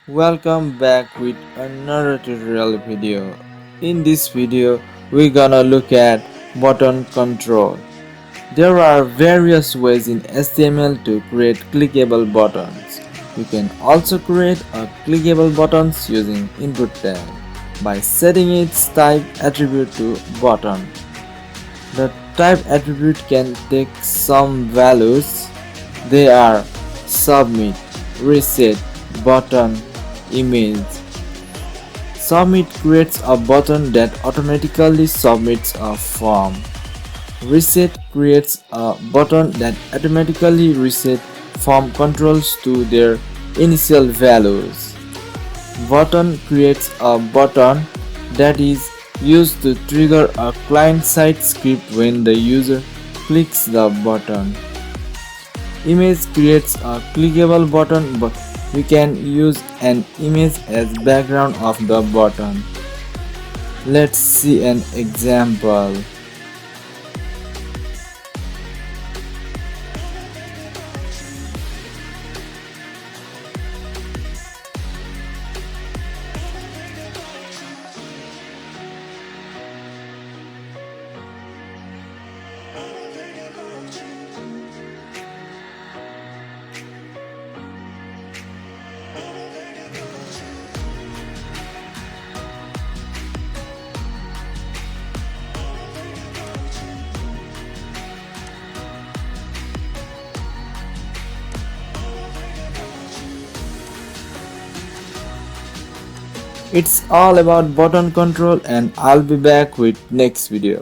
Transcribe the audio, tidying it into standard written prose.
Welcome back with another tutorial video. In this video, we're gonna look at button control. There are various ways in HTML to create clickable buttons. You can also create a clickable buttons using input tag by setting its type attribute to button. The type attribute can take some values. They are submit, reset, button, image. Submit creates a button that automatically submits a form. Reset creates a button that automatically resets form controls to their initial values. Button creates a button that is used to trigger a client-side script when the user clicks the button. Image creates a clickable button, but we can use an image as background of the button. Let's see an example. It's all about button control, and I'll be back with next video.